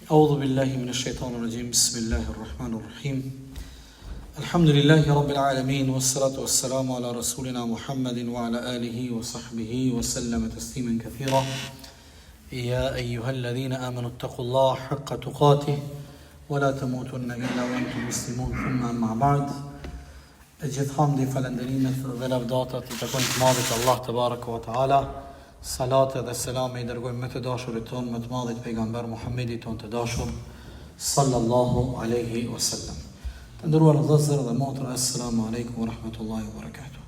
أعوذ بالله من الشيطان الرجيم بسم الله الرحمن الرحيم الحمد لله رب العالمين والصلاة والسلام على رسولنا محمد وعلى آله وصحبه وسلم تسليما كثيرا يا أيها الذين آمنوا اتقوا الله حق تقاته ولا تموتن إلا وأنتم مسلمون ثم أما بعد gjithë hamdi, falënderimet dhe lavdatat I takojnë të madhit Allah te baraka wa taala. Salate dhe selame I dërgojmë me të dashurit ton, me të madhit pejgamber Muhammedit ton të dashur, sallallahu alaihi wasallam. Të nderuar vëllezër dhe motra, assalamu alaikum wa rahmatullahi wa barakatuh.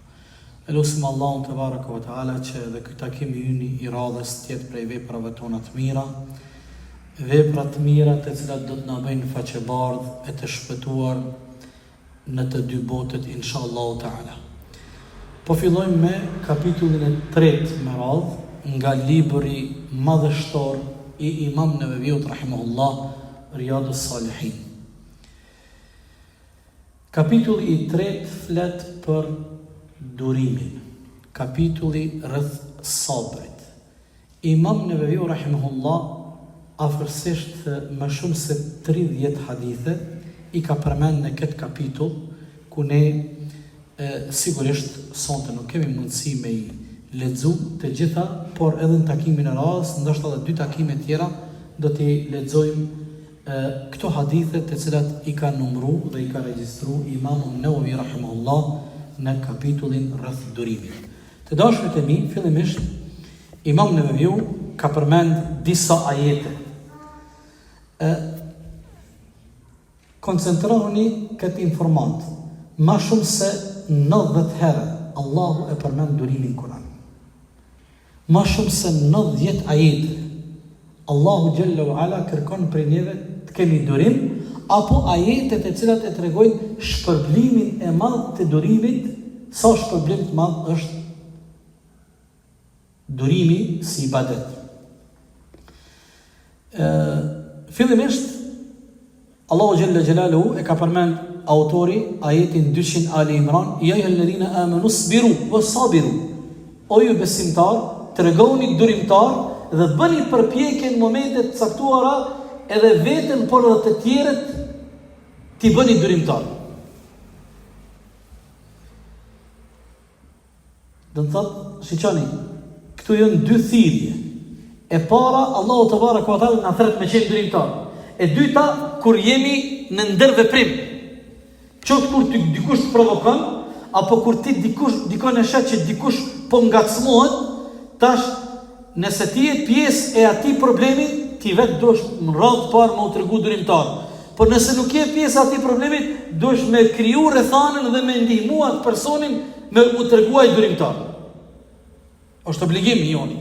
Elusim Allahun te baraka wa taala që edhe ky takim I radhës të jetë prej veprave tona të mira, vepra të mira të cilat do të na bëjnë faqebardh e të shpëtuar në të dy botët, inshallah ta'ala. Po fillojmë me kapitullin e 3 me radhë nga libri madhështor I Imam Neveviut rahimahullah, Riyadus Salihin. Kapitulli I 3 flet për durimin, kapitulli rreth sabrit. Imam Neveviu rahimahullah afërsisht më shumë se 30 hadithe I ka përmend në këtë kapitull, ku ne sigurisht sonte nuk kemi mundësi me I lexu të gjitha, por edhe në takimin e radhës, ndoshta edhe 2 takime tjera, do t'i lexojmë këto hadithe të cilat I ka numëruar dhe I ka regjistruar Imamu Nevevi rahimahullah në kapitullin rreth durimit. Të dashurit e mi, fillimisht Imam Neveviu ka përmend disa ajete. Koncentrohuni këtë informant. Ma shumë se 90 herë Allahu e përmend durimin Kur'an. Ma shumë se 90 ajete Allahu Jalla wa Ala kërkon prej neve të kemi durim, apo ajetet e cilat e tregojnë shpërblimin e madh të durimit, sa shpërblim të madh është durimi si ibadet. Fillimisht Allahu Jalla Jalaluhu e ka përmend autori ajetin 200 Ali Imran, ja ayyuhalladhina amanu sbiru wasabiru. O ju besimtar, tregoni durimtar dhe bëni përpjekje në momentet caktuara edhe veten por edhe të tjerët ti bëni durimtar. Do të thotë, shiqani, këtu janë 2 thirrje. E para, Allahu te baraka wa taala na thret me qenë durimtar. E dyta, kur jemi në ndërveprim, qoftë kur ty dikush të provokon, apo kur ti dikon e shet që dikush po ngacmohet, tash nëse ti je pjesë e atij problemi, ti vetë duhesh në radhë parë me u tregu durimtar. Por nëse nuk je pjesë e atij problemit, duhesh me kriju rrethanën dhe me ndihmu atë personin me u treguar durimtar. Është obligim joni.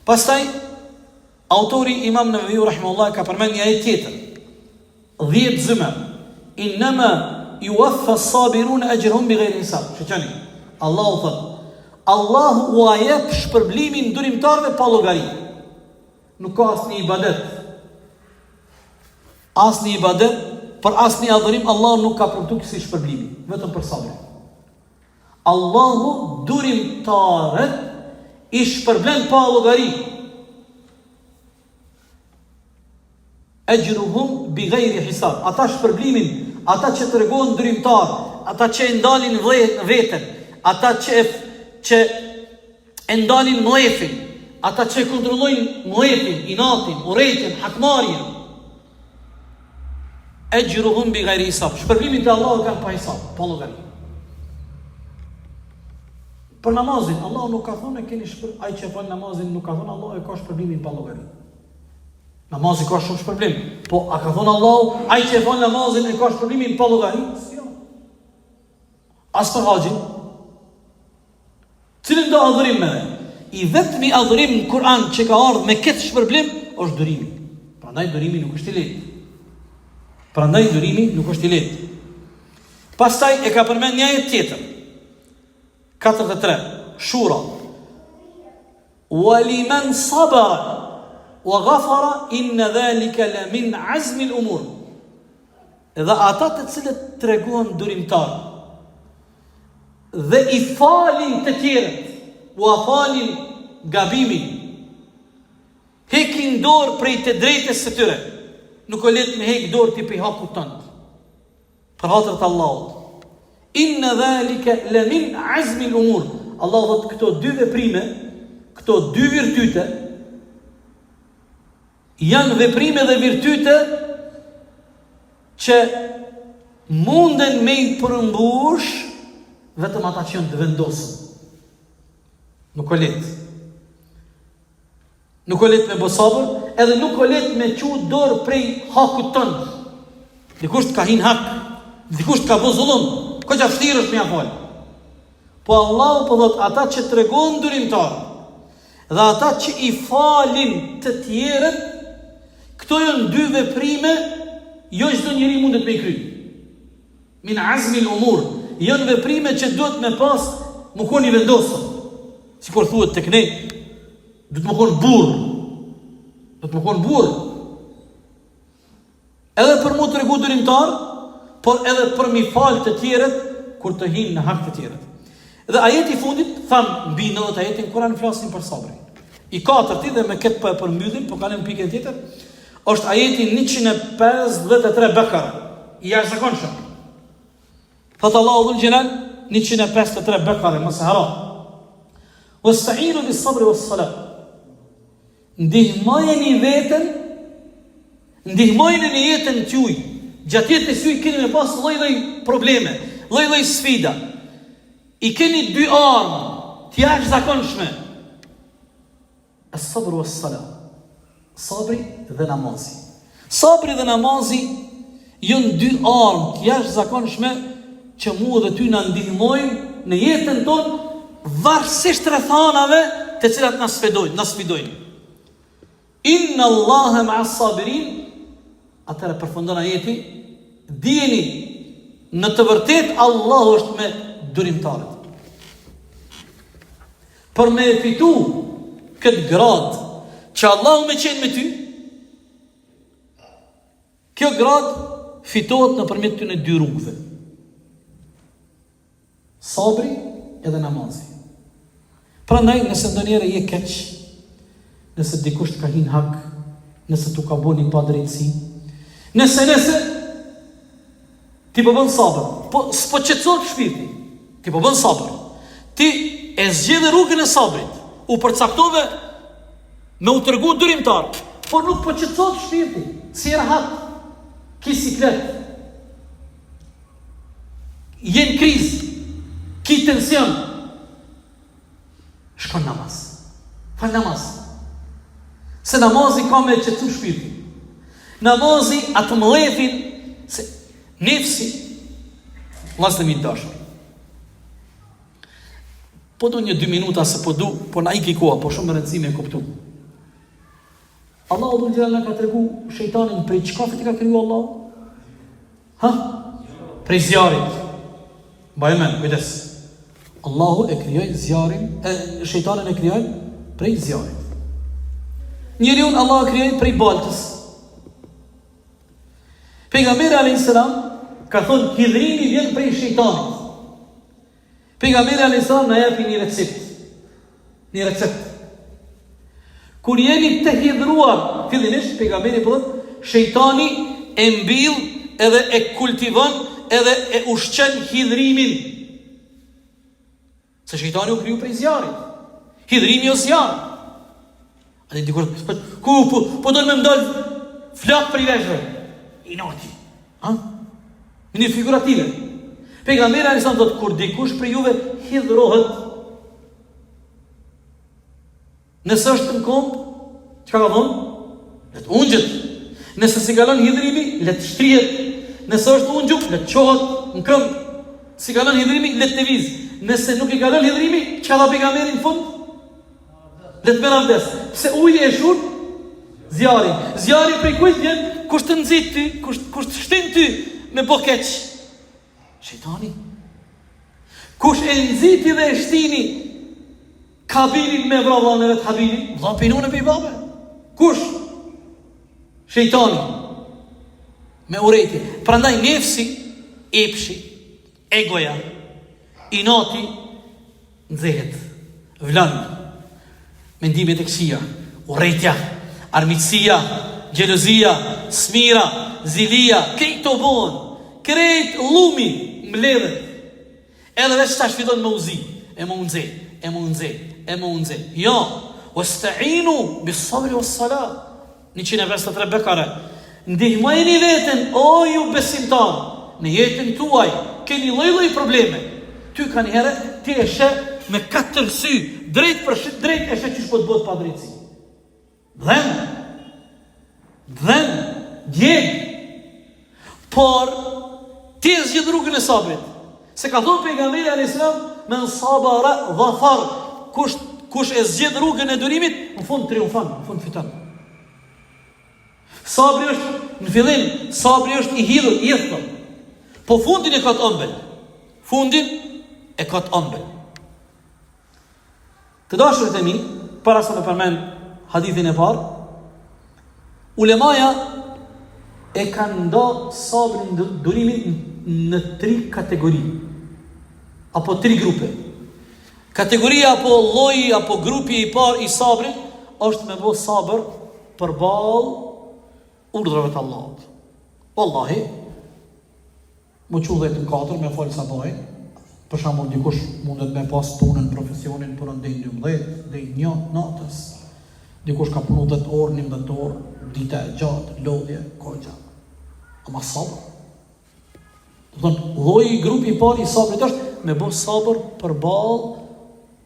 Pastaj autori Imam Neveviu rahimahullah ka përmend një ajet tjetër. 10 zëma. Innama yuwaffa as-sabiruna ajrahum bighayri hisab. Shikoni. Allahu thot, Allahu u jep shpërblimin durimtarëve pa llogari. Nuk ka asnjë ibadet. Asnjë ibadet, për asnjë adhurim Allahu nuk ka premtuar si shpërblimi, vetëm për sabrin. Allahu durimtarët I shpërblen pa llogari. Ajruhum bighayri hisab. Ata shpërblimin, ata që tregojnë durimtar, ata që e ndalin veten, ata që e ndalin mlefin, ata që kontrollojnë mlefin, inatin, urrëtin, hakmarrjen. Ajruhum bighayri hisab. Shpërblimin te Allahu kanë pa hisab, pa llogari. Për namazin, Allahu nuk ka thonë keni ai që fal namazin nuk ka thonë Allahu e ka shpërblimin pa llogari. Namazi ka shumë shpërblim. Po, a ka thonë Allahu, ai që e fal namazin e ka shpërblimin pa llogari? Jo. As për haxhin. Cilin do adhurim me dhe? I vetmi adhurim në Kur'an që ka ardhur me këtë shpërblim është durimi. Prandaj durimi nuk është I lehtë. Pastaj e ka përmend një ajet tjetër. 43, Shura. Waliman sabara wa ghafara inna dhalika la min azmi al-umur. Dhe ata të cilët tregojnë durimtar dhe I falin të tjerët, u falin gabimin, hekin dorë prej të drejtës së tyre. nuk o let me hek dorë ti për hakut tënd. Për hatër të Allahut. Inna dhalika la min azmi al-umur. Allah thot këto dy veprime, këto dy virtyte janë veprime dhe virtyte që munden me i përmbush vetëm ata që janë të vendosën. Nuk o let. Nuk o let me bë sabër, edhe nuk o let me qu dorë prej hakut tënd. Dikush të ka hin hak, dikush të ka bë zullum, ko që vështirë është me ja fal. Po Allahu po thot ata që tregon durimtar dhe ata që i falin të tjerët, këto janë dy veprime, jo çdo njeri mundet me i kry. Min azmi al-umur, janë veprime që duhet me pas më koni vendosur. Sikur thuhet tek ne, do të më kon burr. Do të më kon burr. Edhe për mu të regu durimtar, por edhe për mi fal të tjerët kur të hinë në hak të tjerët. Dhe ajeti fundit, thamë mbi 90 ajetin Kur'an flasin për sabrin. I katërti dhe me këtë për përmbyllim, po kalem pikën tjetër, është ajeti 153 Bekara, i jashtëzakonshëm. Thot Allahu dhul Gjelal 153 Bekare, mëse hara. Wasta'inu bis sabri was salat. Ndihmojeni veten, ndihmojeni në jetën tuaj. Gjatë jetës juaj keni me pas lloj-lloj probleme, lloj-lloj sfida. I keni dy armë të jashtëzakonshme. As-sabru was-salat. Sabri dhe namazi. Sabri dhe namazi janë dy armë të jashtëzakonshme që mua dhe ty na ndihmojnë në jetën tonë, varësisht rrethanave të cilat na sfidojnë. Inna Allaha ma'as sabirin. Atëra përfundon ajeti, dijeni në të vërtet Allahu është me durimtarët. Për me fitu këtë grad që Allahu me qenë me ty, kjo grad fitohet nëpërmjet këtyre dy rrugëve. Sabri edhe namazi. Prandaj nëse ndonjëherë je keq, nëse dikush të ka hin hak, nëse tu ka bënë pa drejtësi, nëse ti po bën sabër, po s'po qetësohet shpirti, ti po bën sabër, ti e zgjedh rrugën e sabrit, u përcaktove me u tregu durimtar, por nuk po qetësohet shpirti, si rahat, ki siklet, je në krizë, ki tension, shkon namaz, fal namaz. Se namazi ka me qëtësu shpirti. Namazi atë mëlefin se nefsi vllazë të mi dashur. Po do një 2 minuta se po du, po na iki koha, po shumë rëndësime e kuptu. Allahu dhul Gjelal na ka tregu shejtanin prej çkafit i ka kriju Allahu? Ha? Prej zjarit. Mbaj men, kujdes. Allahu e krijoi zjarin, shejtanin e krijoi prej zjarit. Njeriun Allah e krijoi prej baltës. Pejgamberi alayhis salam ka thonë hidhrimi vjen prej shejtanit. Pejgamberi alayhis salam na japi një recept. Kur jeni të hidhruar, fillimisht pejgamberi po thotë, shejtani e mbill edhe e kultivon edhe e ushqen hidhrimin. Se shejtani u kriju prej zjarit. Hidhrimi o zjar. A di dikur po do me mdal flak për i veshve. I noti. Në një figurative. Pejgamberi alayhis salam thotë, kur dikush për juve hidhrohet, nëse është në komp, çka ka thonë? Le të ungjet. Nëse si kalon hidhrimi, le të shtrihet. Nëse është ungjup, le të qohet në këmbë. Si kalon hidhrimi, le të lëviz. Nëse nuk i kalon hidhrimi, çka dha pejgamberi në fund? Le të merr abdes. Pse uji e shur zjarin. Zjari prej kujt vjen? Kush të nxit ty, kush të shtin ty me bokeç? Shejtani. Kush e nxiti dhe e shtini Kabilin me vrallën e vetë Habilin, dha pinune për i babe. Kush? Shejtani. Me urejti. Prandaj nefsi, epshi, egoja, inati, nxehet, vlan, mendimet e kësia, urejtja, armitsia, gjelozia, smira, zilia, krejt të bonë, krejt lumi, mbledhet. Edhe veç tash fillon me uzi, e më unze. Jo, wasta'inu bis-sabri was-salat. 153 Bekare. Ndihmojeni veten, o ju besimtar, në jetën tuaj keni lloj-lloj probleme. Ty kanë herë ti e sheh me 4 sy, drejt për drejt e sheh çish po të bëhet pa drejtësi. Dhem, djeg. Por ti e zgjedh rrugën e sabrit. Se ka thënë pejgamberi alayhis salam, men sabara dhafar. Kush e zgjedh rrugën e durimit, në fund triumfon, në fund fiton. Sabri është në fillim, sabri është i hidhur, i thon. Po fundin e ka të ëmbël. Të dashurit e mi, para se me përmend hadithin e parë, ulemaja e kanë nda sabrin durimin në 3 kategori, apo 3 grupe. Kategoria apo lloji apo grupi i parë i sabrit është me bë sabër përballë urdhrave të Allahut. Wallahi, më quhet në 4 me fal sabaj. Për shembull, dikush mundet me pas punën, profesionin për ndej 12, deri 1 natës. Dikush ka punu 10 orë, 11 orë, dita e gjatë, lodhje, kohë gjatë. Ama sabër. Do të thonë, lloji grupi i parë i sabrit është me bë sabër përballë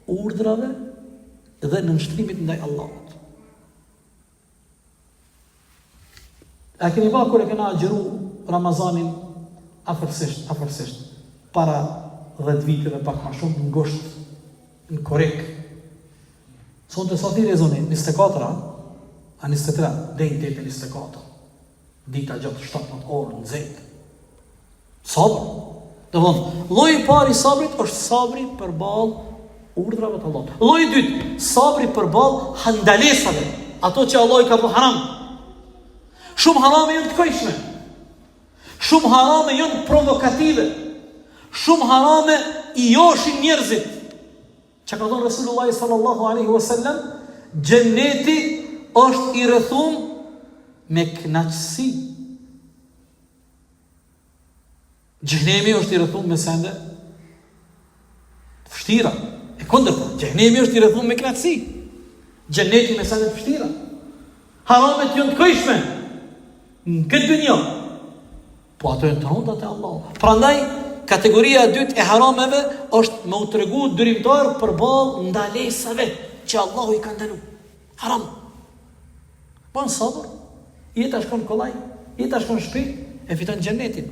urdhrave dhe në nështrimit ndaj Allahut. A keni pa kur e kena agjeru Ramazanin afërsisht, para 10 viteve pak ma shumë, në ngusht, në korek. Son të sati rezoni, 24, a 23, dhe në 24. Dita gjatë 17 orë në zetë. Sabër. Dhe vëndë, lloji i parë i sabrit është sabri përballë urdhrave të Allahut. Lloji i dytë, sabri përballë handalesave, ato që Allah i ka bërë haram. Shumë harame janë të këndshme. Shumë harame janë provokative. Shumë harame i joshin njerëzit. Që ka thonë Resulullah sallallahu alaihi wasallam, xheneti është i rrethum me kënaqësi. Xhenemi është i rrethum me sende të vështira. E kundërta, xhenemi është i rrethum me kënaqësi. Xheneti me sende të vështira. Haramet janë të këndshme në këtë dynjë, po ato janë të rënda te Allahu. Prandaj kategoria e dytë e harameve është me u tregu dyrimtar përballë ndalesave që Allahu i ka ndaluar. Haram. Bon sabër, jeta shkon kollaj, jeta shkon shpejt, e fiton xhenetin.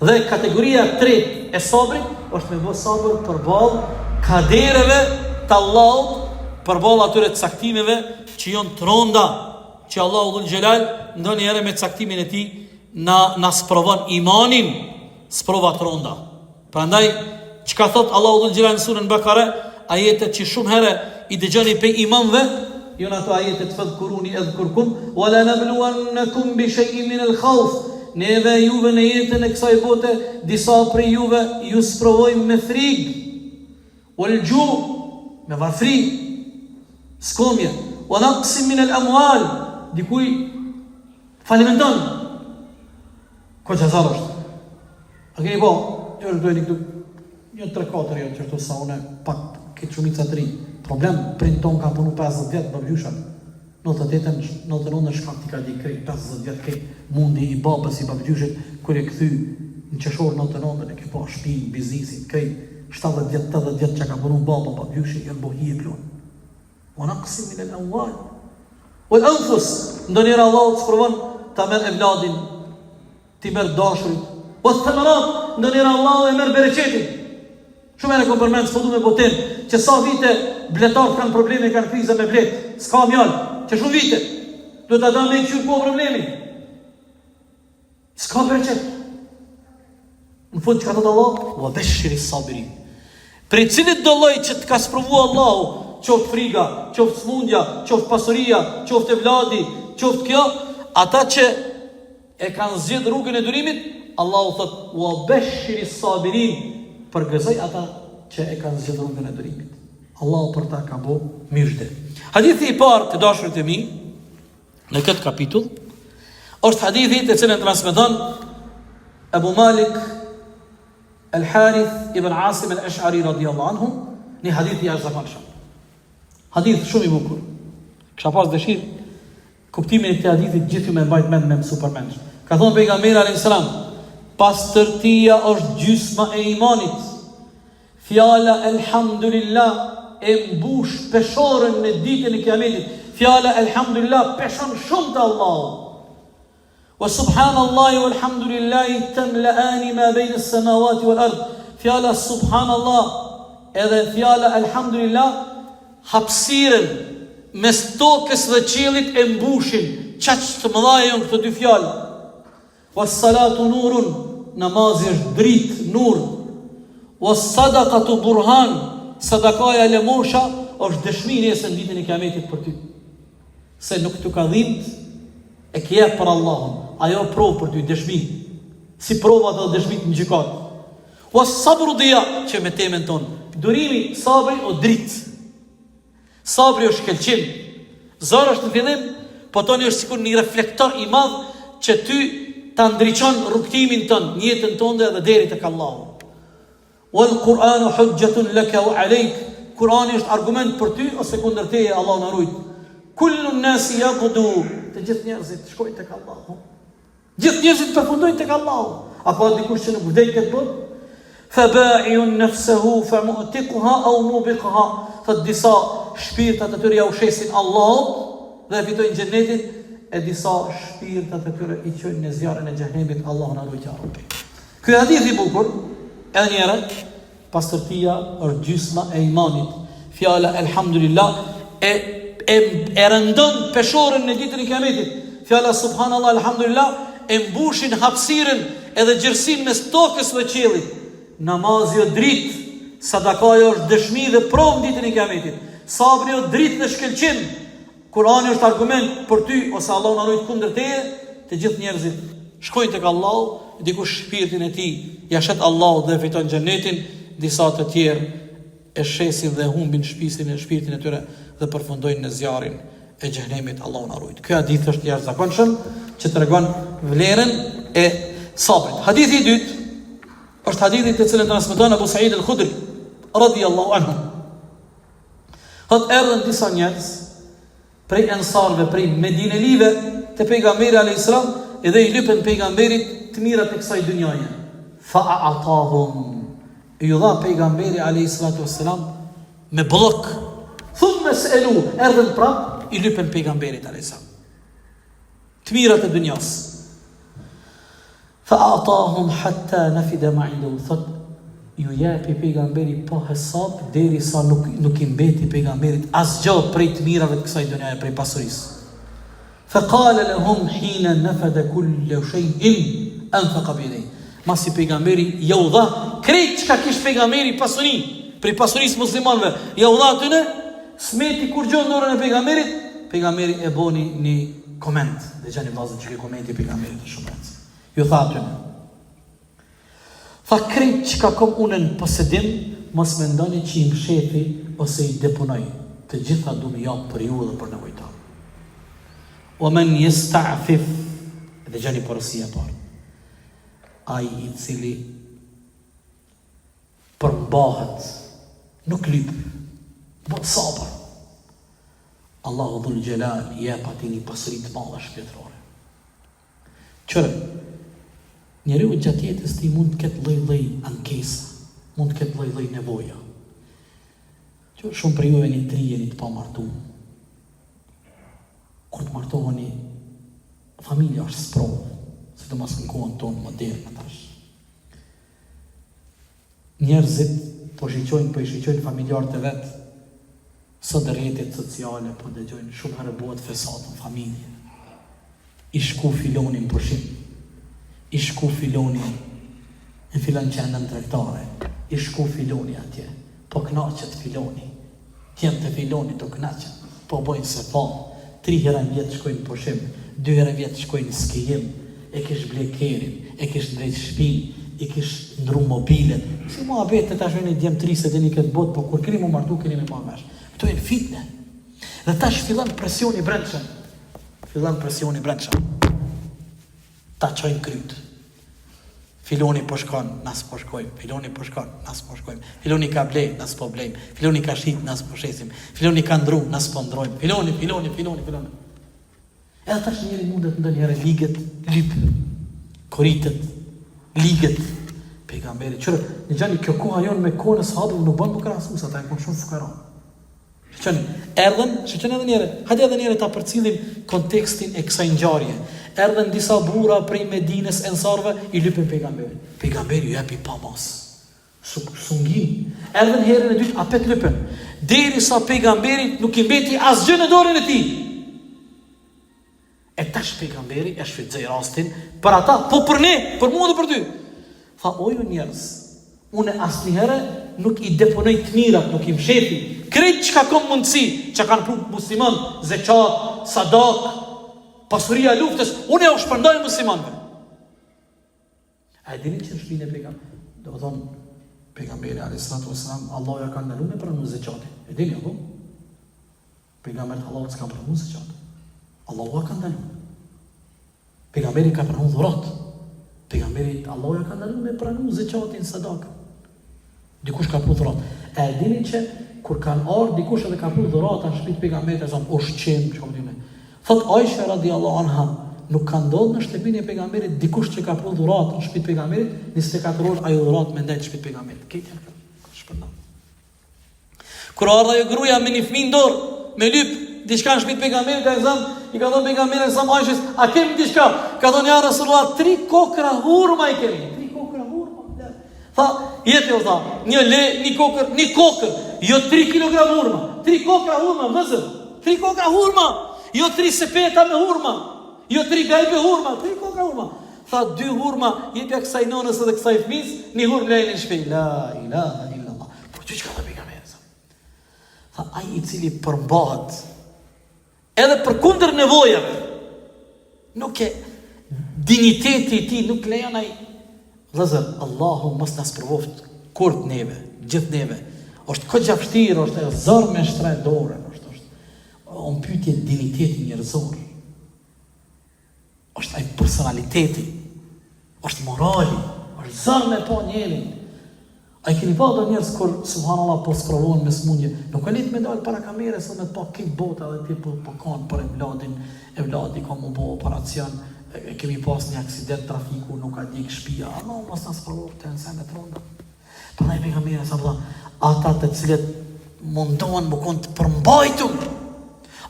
Dhe kategoria e tretë e sabrit është me bë sabër përballë kadereve të Allahut, përballë atyre caktimeve që janë të rënda, që Allahu dhul xhelal ndonjëherë me caktimin e tij na sprovon imanin, sprova të rënda. Prandaj çka thot Allahu dhul xhelal në surën Bakare, ajetet që shumë herë i dëgjoni pe imamve, janë ato ajetet fadhkuruni adhkurkum wala nabluwannakum bi shay'in min al-khawf. Neve juve në jetën e kësaj bote, disa prej juve ju sprovojmë me frikë, wal ju' me varfri, skomje, wa naqsim min al-amwal, dikuj falimenton. Ko që zarë është? A keni po, që është dojni këtu, një 3-4 janë që është sa une pak këtë shumica të ri. Problem, prind ton ka punu 50 vjetë babjushat. 98-99 shkak t'i ka di krej 50 vjetë krej mundi i babës i babjushit, kër e këthy në qeshor 99 e ke po shpi, biznisin, krej 70 vjetë, 80 vjetë që ka punu baba babjushit, janë bohi e plon. O naqsim min al-amwal. O l'anfus, ndonjëra Allah të sprovon ta merr evladin, ti merr dashurit. O thamarat, ndonjëra Allah e merr bereqetin. Shumë e kom përmend, s'po du me botin, që sa vite bletarët kanë probleme, kanë kriza me blet, s'ka mjallë, që shumë vite, do të da me qyrë po problemi. S'ka bereqet. Në fund që ka thëtë Allah, wa beshiri sabirin. Prej cilit do lloj që të ka sprovu Allahu, qoftë friga, qoftë smundja, qoftë pasuria, qoftë evladi, qoftë kjo, ata që e kanë zgjedhur rrugën e durimit, Allahu thot: "Wa bashshiri sabirin", përgëzoj ata që e kanë zgjedhur rrugën e durimit. Allahu për ta ka bëu mirë. Hadithi i parë të dashurit e mi në këtë kapitull Është hadithi të cilën transmeton Abu Malik Al-Harith ibn Asim Al-Ash'ari radhiyallahu anhu, një hadith i jashtëzakonshëm. Hadith shumë i bukur. Kisha pas dëshirë kuptimin e këtij hadithi gjithë me mbajt mend me supermensh. Ka thonë pejgamberi alayhis salam, pastërtia është gjysma e imanit. Fjala elhamdulillah e mbush peshorën në ditën e kiametit. Fjala elhamdulillah peshon shumë te Allahu. Wa subhanallahi walhamdulillahi tamla'ani ma bayna as-samawati wal ard. Fjala subhanallah edhe fjala elhamdulillah hapësirën mes tokës dhe qiellit e mbushin. Çaq të mëdha janë këto dy fjalë. Was salatu nurun, namazi është dritë, nur. Was sadaqatu burhan, sadakaja lëmosha është dëshmi nesër ditën e kiametit për ty. Se nuk të ka dhimbë e kje për Allahun, ajo provë për ty, dëshmi, si provat dhe dëshmit në gjykat. Was sabru dhia, që me temen tonë, durimi, sabri o dritë. Sabri o shkelqim. Zarë është në fillim, po toni është sikur një reflektor i madh që ty ta ndriçon rrugtimin tënd, jetën tënde dhe deri tek Allahu. Wal Qur'anu hujjatun laka wa alayk. Kurani është argument për ty ose kundër teje, Allahu na rujt. Kullu nasi yaqudu, të gjithë njerëzit shkojnë tek Allahu. Gjithë njerëzit përfundojnë tek Allahu. Apo dikush që nuk vdek këtë botë? Faba'iun nafsuhu famu'tiquha aw mubiqha. Fa disa shpirtat e tyre ja ushesin Allahut dhe fitojnë xhenetin, e disa shpirtat e tyre i çojnë në zjarrin e xhenemit. Allahu na ruaj Rabbi. Ky hadith i bukur, edhe një herë, pastërtia është gjysma e imanit. Fjala elhamdulillah e rëndon peshorën në ditën e kiametit. Fjala subhanallah elhamdulillah e mbushin hapësirën edhe gjersin mes tokës dhe qiellit. Namazi o dritë, sadakaja është dëshmi dhe provë në ditën e kiametit. Sabri o dritë dhe shkelqim. Kurani është argument për ty ose Allahu na ruaj kundër teje. Të gjithë njerëzit shkojnë tek Allahu, dikush shpirtin e tij ja shet Allahu dhe fiton xhenetin, disa të tjerë e shesin dhe humbin shpisin e shpirtin e tyre dhe përfundojnë në zjarrin e xhenemit. Allahu na ruaj. Ky hadith është i jashtëzakonshëm që tregon vlerën e sabrit. Hadithi i dytë është hadithi të cilën transmeton Abu Sa'id al-Khudri radhiyallahu anhu. Erdhën disa njerëz prej ensarëve, prej medinelive te pejgamberi alayhis salam, edhe i lypën pejgamberit të mirat e kësaj dynjaje. Fa'atahum, ju dha pejgamberi alayhis salatu wassalam me blok. Thumma sa'alu, erdhën prap i lypën pejgamberit alayhis salam të mirat e dynjas. Fa'atahum hatta nafida ma indahu. Thot, ju japi pejgamberi pa hesab derisa nuk i mbeti pejgamberit asgjë prej të mirave të kësaj dynjaje, prej pasurisë. Faqala lahum hina nafada kullu shay'in anfaqa bi yadihi. Masi pejgamberi ja u dha krejt çka kishte pejgamberi pasuri, prej pasurisë muslimanëve, ja u dha atyne, smeti kur gjë në dorën e pejgamberit, pejgamberi e boni një koment. Dëgjani vllazë që komenti i pejgamberit është shumë. Ju tha atyne, tha krejt që ka kom unë në posedim, mos me ndoni që i mshefi ose i depunoj. Të gjitha du me japë për ju dhe për nevojta. O men yesta'fif, dhe gjani porosia parë, ai i cili përmbahet, nuk lyp, bot sabër. Allahu dhul gjelal jep ati një pasuri të madhe shpirtërore. Qërë, njeriu gjatë jetës ti mund të ketë lloj-lloj ankesa, mund të ketë lloj-lloj nevoja. Që shumë për juve një tri jeni të pa martuar. Kur të martoheni, familja është sprovë, sidomos në kohën tonë moderne tash. Njerëzit po i shiqojnë familjarët e vet, sot rrjetet sociale po dëgjojnë shumë herë bëhet fesat në familje. I shku filonin pushim. I shku filoni në filan qendën tregtare, i shku filoni atje, po knaqet filoni, tjenë të filoni të knaqet, po bojnë se pa, 3 herë në vjetë shkojnë pushim, 2 herë në vjetë shkojnë skijim, e kish blekerin, e kish ndrejt shtëpi, i kish ndru mobilet, si mua bete të ashtë një djemë 3 se dhe një këtë botë, po kur keni mu martu, keni me ma vesh. Këto e në fitne. Dhe tash fillan presioni brendshëm. ta çojnë kryt. Filoni po shkon, nas po shkojmë. Filoni po shkon, nas po shkojmë. Filoni ka blej, nas po blejmë. Filoni ka shit, nas po shesim. Filoni ka ndru, nas po ndrojmë. Filoni. Edhe tash njëri mundet ndonjëherë liget, lyp, koritet, liget. Pejgamberi, qërë, një gjani kjo koha jonë me kohën e sahabëve nuk bën më krahasus, ata e konë shumë fukaran. Shëqeni edhe njëre, hajde edhe njëre ta përcillim kontekstin e kësaj ngjarje. Erdhen disa burra prej Medinës ensarve, i lypin pejgamberin. Pejgamberi ju jepi pa mas. Sungin. Erdhen herën e dytë, apet lypin. Derisa pejgamberit nuk i mbeti asgjë në dorën e tij. E tash pejgamberi e shfrytëzoi rastin për ata, po për ne, për mua dhe për ty. Tha, o ju njerëz, unë asnjëherë nuk i deponoj të mirat, nuk i mshefi. Krejt që ka kom mundësi, që kanë pru musliman, zeqat, sadak, pasuria luftës, unë e u shpërndoj muslimanve. A e dini që në shpinë e pejgamberi? Do më thonë, pejgamberi a.s. Allah ja ka ndalu me pranu zeqatin. E dini, apo? Pejgamberi Allah s'ka pranu zeqatin. Allah ja ka ndalu. Pejgamberi ka pranu dhurat. Pejgamberi Allah ja ka ndalu me pranu zeqatin, sadakën. Dikush ka pru dhurat. E dini që kur kanë ardhur dikush edhe ka pru dhurata në shtëpinë e pejgamberit, sa ushqim, çka më thënë. Thot Aisha radhiyallahu anha, nuk ka ndodhur në shtëpinë e pejgamberit dikush që ka pru dhuratë në shtëpinë e pejgamberit, 24 orë ajo dhuratë me ndaj në shtëpinë e pejgamberit. Këtë shpërndam. Kur ardha ajo gruaja me një fëmijë në dorë, me lyp diçka në shtëpinë e pejgamberit, ai zam i ka thënë pejgamberit sa Aishës, a kem diçka? Ka thënë ja Rasulullah, 3 kokra hurma i kemi. 3 kokra hurma. Tha, jetë o tha, një kokër, jo 3 kg hurma, 3 kokra hurma, vëzër, 3 kokra hurma, jo 3 sepeta me hurma, jo 3 gajbe hurma, 3 kokra hurma. Tha, 2 hurma, jepja kësaj nonës edhe kësaj fëmis, një hurmë lejnë në shpej, la ilaha illallah. Po që ka të pejgamberi? Tha, ai i cili përmbahet, edhe për kundër nevojave, nuk e digniteti ti, nuk lejon ai. Vëzër, Allahu mos na sprovoft kurt neve, gjithë neve. Është këtë vështirë, është e zërë me shtrejt dorën, on pyetje digniteti njerëzor. Është ai personaliteti, është morali, është zërë me po njerin. A i keni pa do njerëz kur, subhanallah, po sprovohen me smundje, nuk e litë me dalë para kamerës dhe me të pa këtë bota dhe ti po kanë për evladi ka mu bo operacion, kemi pas një aksident trafiku, nuk ka dik shpia, no, mos në sprovohë të nëse me tronda. Për në i pejgamberi sa përda, ata të cilët mundohen më konë të përmbajtur.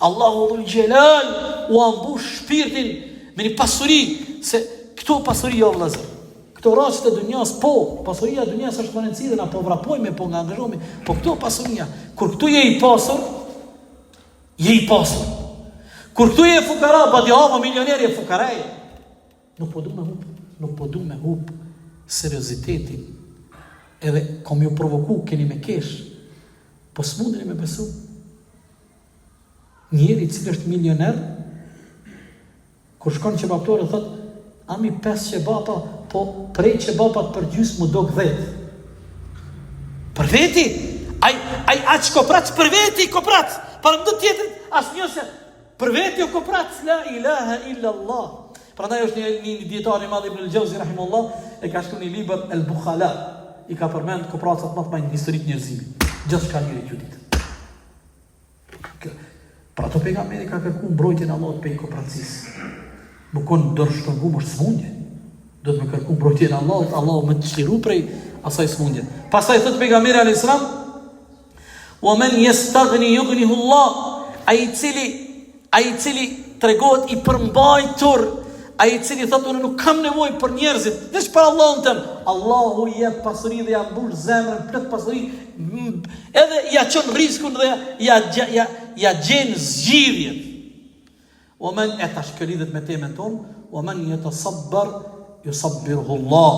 Allahu dhul gjelal u ambush shpirtin me një pasuri, se këto pasuri jo vëllazër. Këto rastet e dunjas, po, pasuria e dunjas është më rëndësishme, na po vrapojmë, po nga angazhohemi, po këto pasuria, kur këtu je i pasur, je i pasur. Kur këtu je fukara, badjava milioner je fukaraj. Nuk po du me hup seriozitetin. Edhe kom ju provoku, keni me kesh, po s'mundeni me besu. Njeri cilë është milioner, kur shkon qebaptore, thot, ami 5 qebapa, po prej qebapat për gjysë mu do 10. Për veti? Aj aq koprac, për veti koprac. Për më do tjetër, as njëse, për veti o koprac, la ilaha illa Allah. Pra ndaj është një djetar i madh Ibn al-Jauzi rahimahullah, e ka shkruar një libër El Bukhala, i ka përmend kopracat më të mëdha në historinë njerëzimit. Gjithçka njëri qudit. Pra to pejgamberi ka kërkuar mbrojtjen e Allahut prej kopracisë. Më konë dorështërgum është smundje. Do të më kërku mbrojtjen e Allahut, Allahu më të çliru prej asaj smundje. Pastaj thot pejgamberi alayhis salam, "Wa man yastaghni yughnihu Allah", ai i cili tregohet i përmbajtur, ai i cili thotë unë nuk kam nevojë për njerëzit, veç për Allahun tëm. Allahu i jep pasuri dhe ja mbush zemrën plot pasuri, edhe ja çon rrezikun dhe ja gjen zgjidhjet. O men e tash kjo lidhet me temën tonë, o men yatasabbar yusabbiruhu Allah.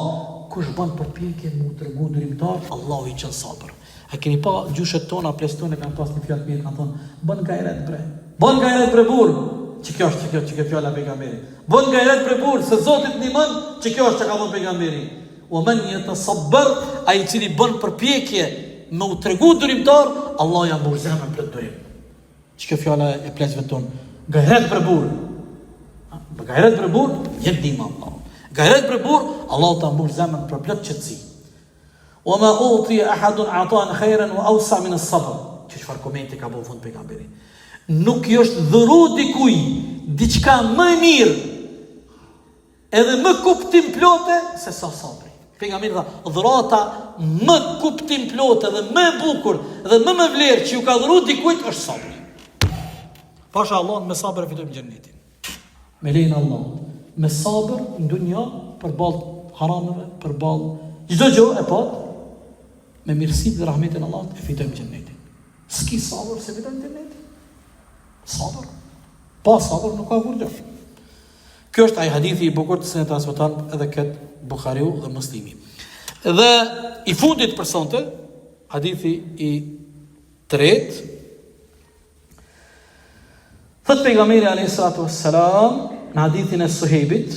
Kush bën përpjekje mu tregu dërimtar, Allahu i çon sabër. A keni pa gjyshet tona, plestone kanë pas një fjalë mirë, kanë thonë, bën gajret bre. Bën gajret bre burr. Që kjo është fjala e pejgamberit. Bën gajret bre burr, se Zoti të ndihmon, që kjo është çka ka thënë pejgamberi. O men yatasabbar, ai cili bën përpjekje me u tregu dërimtar, Allahu ja mbush zemrën plot dërim. Çka fjala e plesve tonë. Gajret për burë. Gajret për burë, jetë dima Allah. Gajret për burr, Allahu ta mbush zemrën për plot qetësi. Wa ma utiya ahadun atan khairan wa awsa min as-sabr. Çfarë komenti ka bëu fund pejgamberi? Nuk i është dhuru dikujt diçka më e mirë edhe më kuptim plote se sa sabri. Pejgamberi tha, dhurata më kuptim plote dhe më e bukur dhe më me vlerë që ju ka dhuru dikujt është sabri. Pasha Allah me sabër fitojmë xhennetin. Me lejen Allah, me sabër në dunja përballë harameve, përballë çdo gjë e pat, me mirësitë dhe rahmetin e Allahut e fitojmë xhennetin. S'ki sabër se fitojmë xhennetin. Sabër. Pa sabër nuk ka kurrë. Kjo është ai hadithi i bukur që ne transmeton edhe këtë Buhariu dhe Muslimi. Dhe i fundit për sonte, hadithi i tretë, thot pejgamberi alayhis salatu wassalam në hadithin e Suhejbit,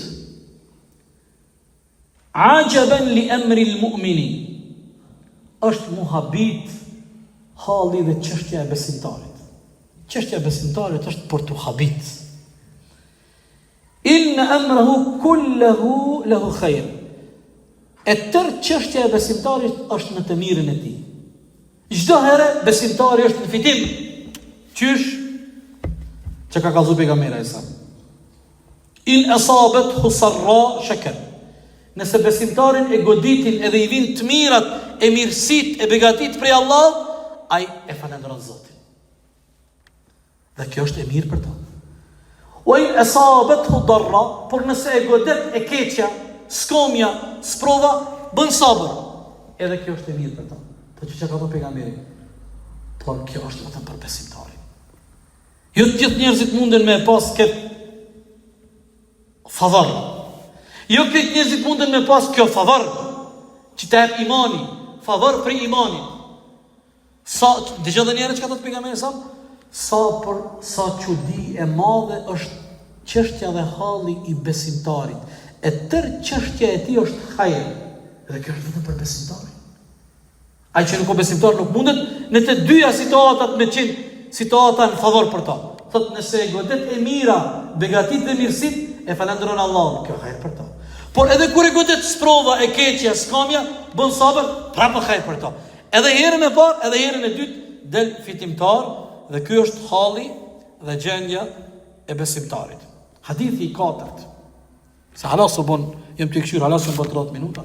ajaban li amri al-mu'mini, është muhabit halli dhe çështja e besimtarit. Çështja e besimtarit është për të habit. Inna amrahu kulluhu lahu khair. E tërë çështja e besimtarit është në të mirën e tij. Çdo herë besimtari është në fitim. Qysh? Që ka kallzu pejgamberi sa. In asabathu sarra shakar. Nëse besimtarin e goditin edhe i vijnë të mirat, e mirësit, e begatit prej Allah, ai e falenderon Zotin. Dhe kjo është e mirë për ta. O in asabathu darra, por nëse e godet e keqja, skomja, sprova, bën sabër. Edhe kjo është e mirë për ta. Po që ka thënë pejgamberi. Por kjo është vetëm për besimtarin. Jo të gjithë njerëzit munden me pas këtë favor. Jo këtë njerëzit munden me pas kjo favor që të jep imani, favor për imanit. Sa dëgjoj edhe njerëz që ka thënë pejgamberi sa çudi e madhe është çështja dhe halli i besimtarit. E tërë çështja e tij është hajër. Dhe kjo është vetëm për besimtarin. Ai që nuk ka besimtar nuk mundet në të dyja situatat me qenë situata në favor për ta. Thot nëse e godet e mira, begatit dhe mirësit, e falenderon Allahun, kjo hajër për ta. Por edhe kur e godet sprova, e keqja, skamja, bën sabër, prapë hajër për ta. Edhe herën e parë, edhe herën e dytë del fitimtar, dhe ky është halli dhe gjendja e besimtarit. Hadithi i katërt. Se halas u bën, jam të këshir, halas u bën 30 minuta.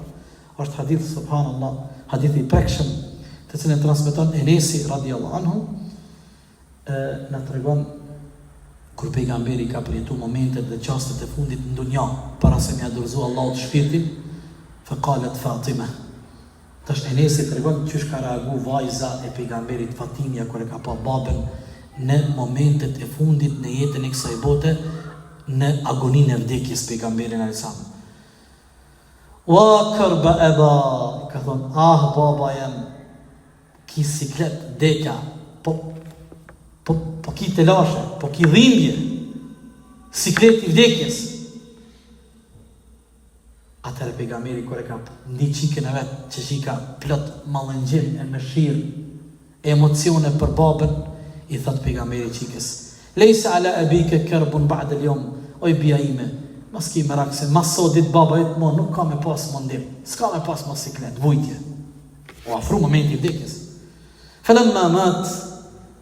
Është hadith subhanallah, hadithi i prekshëm, të cilën transmeton Enesi radhiyallahu anhu, na tregon kur pejgamberi ka përjetuar momentet dhe çastet e fundit në dunja, para se më dorëzoi Allahu shpirtin, fa qalet Fatima. Tash Enesi tregon çish ka reaguar vajza e pejgamberit Fatimia kur e ka pa babën në momentet e fundit në jetën e kësaj bote, në agoninë e vdekjes pejgamberin alayhis salam. Wa karba aba, ka thonë, baba jam, ki siklet, deka, po ki telashe, po ki dhimbje, siklet i vdekjes. Atëherë pejgamberi kur e ka ndi çikën e vet, që shika plot mallëngjim e mëshirë, emocione për babën, i thot pejgamberi çikës, "Leysa ala abika karbun ba'da al-yawm", oj bia ime, mas ki merak se mas sodit baba jëtë mo nuk ka me pas mundim, s'ka me pas mosiklet, vujtje. O afru momenti i vdekjes. Falamma mat,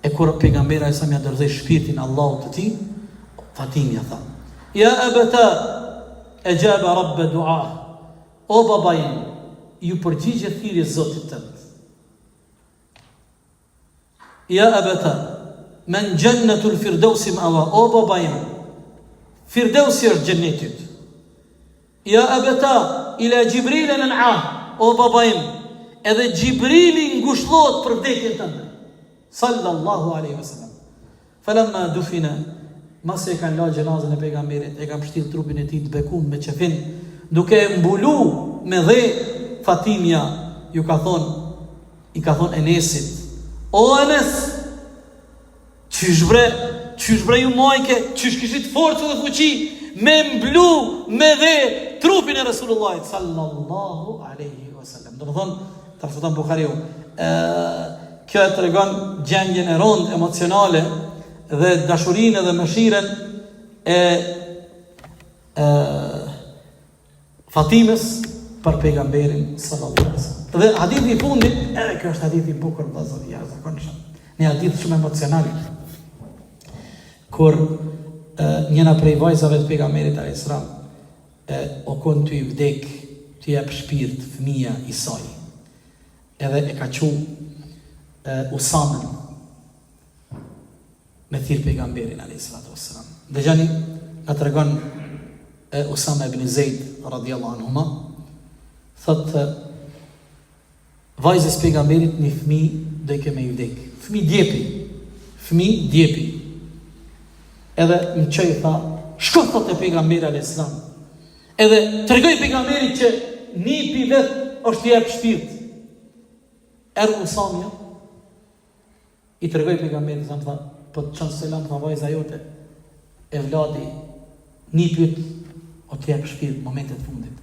e kur pejgamberi alayhis salam ja dërzoi shpirtin Allahut të tij, Fatimia tha, "Ya abata, ajaba rabb du'a", o baba im, ju përgjigje thirrjes Zotit tënd. "Ya abata, man jannatul firdausi ma'wa", o baba im, Firdausi është xhennetit. "Ya abata, ila Jibril nan'a", o baba im, edhe Jibrili ngushëllohet për vdekjen tënde. Sallallahu alaihi wasallam. Falamma dufina, masi e kanë la gjenazën e pejgamberit, e kanë pështil trupin e tij të bekuar me qefin, duke mbulu me dhe Fatimia, i ka thonë Enesit, "O Enes, qysh bre ju majke, qysh kishit forcë dhe fuqi me mblu me dhe trupin e Resulullahit sallallahu alaihi wasallam." Do të thonë, transmeton Buhariu, kjo e tregon gjendjen e rëndë emocionale dhe dashurinë dhe mëshirën e Fatimes për pejgamberin sallallahu alaihi wasallam. Dhe hadithi I fundit, edhe kjo është hadithi I bukur vëllazër, jashtëzakonisht. Një hadith shumë emocional. Kur njëna prej vajzave të pejgamberit alayhis salam o kon ty vdek, ty jep shpirt fëmia I saj. Edhe e ka qu Usamen me thirr pejgamberin alayhis salam. Dëgjani na tregon Usama ibn Zeid radhiyallahu anhuma, thot vajzës pejgamberit një fëmijë do I keme I vdek. Fëmijë djepi. Edhe më çoi tha, shko thot e pejgamberi alayhis salam. Edhe tregoi pejgamberit që nipi vet është I jep shpirt. Usama I tregoi pejgamberit sa tha, po të çon selam tha vajza jote, e vladi nipit o të jep shpirt momentet fundit.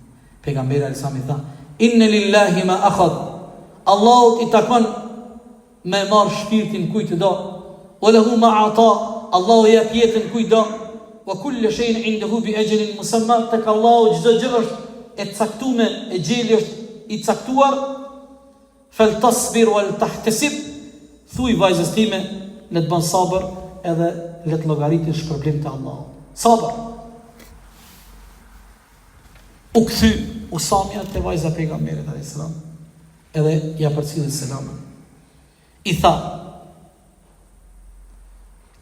Pejgamberi alayhis salam I tha, inna lillahi ma akhadh. Allahut I takon me marr shpirtin kujt do. Wa lahu ma ata. Allahu jep jetën kujt do. Wa kullu shay'in 'indahu bi ajalin musamma. Tek Allahu çdo gjë është e caktuar, e gjeli është I caktuar. Fal tasbir wal tahtasib. Thuaj vajzës time, le të bën sabër edhe le të llogaritish shpërblim te Allahu. Sabër. U kthy Usamja te vajza pejgamberit alayhis salam. Edhe ja përcilli selamën. I tha,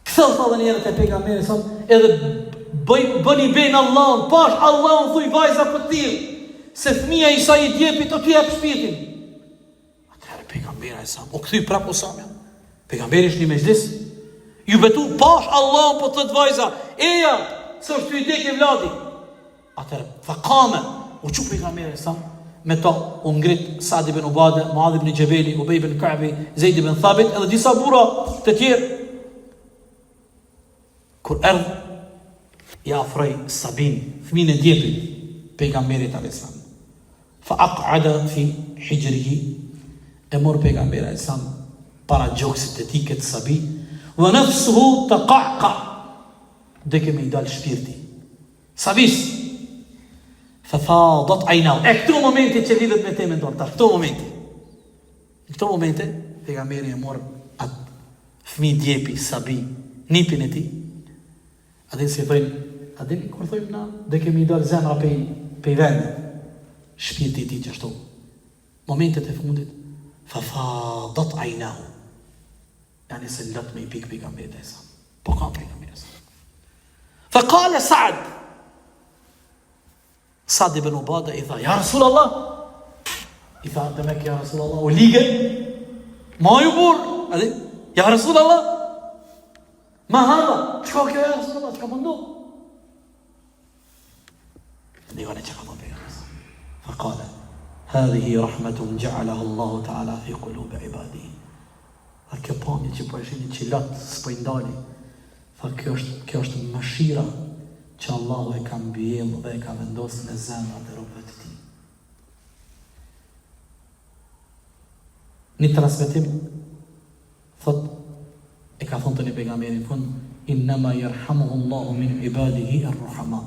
këthëll tha dhe njerët e pejgamberi sa, edhe bëni bejnë Allahun, pash Allahun thuj vajza për tirë, se fëmia I saj I djepit o t'u jep shpirtin. Atëherë pejgamberi alayhis salam, o kthy prap Usamja. Pejgamberi është një mezhlis, ju betu pash Allahun po thot vajza, eja, se është t'u I dek e vladi. Atëherë, faqame, u çu pejgamberi alayhis salam, me to u ngrit Sa'd ibn Ubada, Muadh ibn Jabali, Ubay ibn Ka'bi, Zaid ibn Thabit, edhe disa burra të tjerë. Kur erdh I afroi Sabin, fëmijën e djepit, pejgamberit alayhis salam. Fa aq'ada fi hijrihi, e mor pejgamberi alayhis salam para gjoksit të tij këtë Sabi, wa nafsuhu taqaqa, dhe kemi I dal shpirti. Sabis fafadat aynahu. E këto momente që lidhet me temën tonë, tash këto momente. Në këto momente pejgamberi e mor atë fëmijë djepi Sabi, nipin e tij. Adin si thojnë, adin kur thojmë na, dhe kemi dalë zemra pej vendit, shpirti I tij që ashtu. Momentet e fundit, fafadat aynahu. Yani se lot me I pik pejgamberit e sa. Po ka pejgamberit e sa. Fa qala Sa'd ibn Ubada I tha, ja Rasulallah. I tha, demek ja Rasulallah, u ligë, ma ju burë, ja Rasulallah, ma hadha, qka kjo ja Rasulallah, qka mundu? Digone që ka thonë pejgamberi. Fa qala, hadhihi rahmatun ja'alaha Allahu ta'ala fi qulubi ibadihi. Tha kjo pamje që po e shini që latë s'po I ndali. Tha kjo është mëshira që Allahu e ka mbjell dhe e ka vendosur në zemrat e robëve të tij. Një transmetim thot, e ka thonë të një pejgamberi në fund, innama yarhamuhu Allahu min ibadihi ar-ruhama.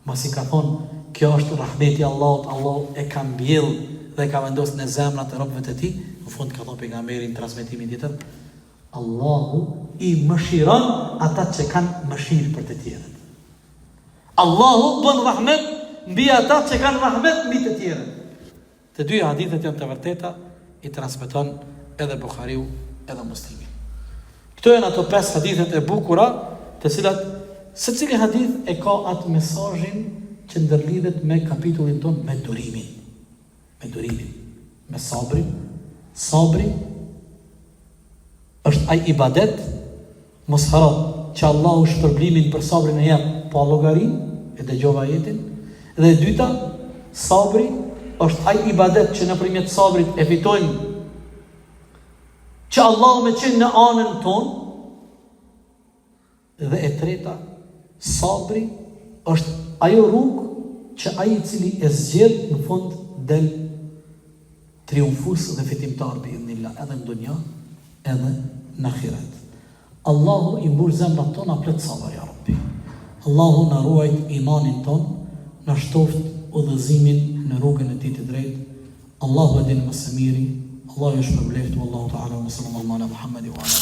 Masi ka thonë, kjo është rahmeti Allahut, Allahu e ka mbjell dhe e ka vendosur në zemrat e robëve të tij. Në fund ka thonë pejgamberi në transmetimin tjetër, Allahu I mëshiron ata që kanë mëshirë për të tjerët. Allahu bën rahmet mbi ata që kanë rahmet mbi të tjerët. Të dy hadithet janë të vërteta, I transmeton edhe Buhariu edhe Muslimi. Këto janë ato 5 hadithet e bukura, të cilat secili hadith e ka atë mesazhin që ndërlidhet me kapitullin ton me durimin. Me sabrin. Sabri është ai ibadet, mos haro që Allahu shpërblimin për sabrin e jep pa llogari, e dëgjova ajetin. Dhe e dyta, sabri është ai ibadet që nëpërmjet sabrit e fitojmë që Allahu me qenë në anën tonë. Dhe e treta, sabri është ajo rrugë që ai I cili e zgjedh në fund del triumfues dhe fitimtar bi'idhnillah, edhe në dunja, edhe në ahiret. Allahu I mbur zemrat tona plot sabër, ja Rabbi. Allahu na ruajt imanin ton, na shtoft udhëzimin në rrugën e tij të drejtë. Allahu e din më së miri. Allahu është më bleft, wallahu ta'ala, sallallahu ala Muhammedi wa ala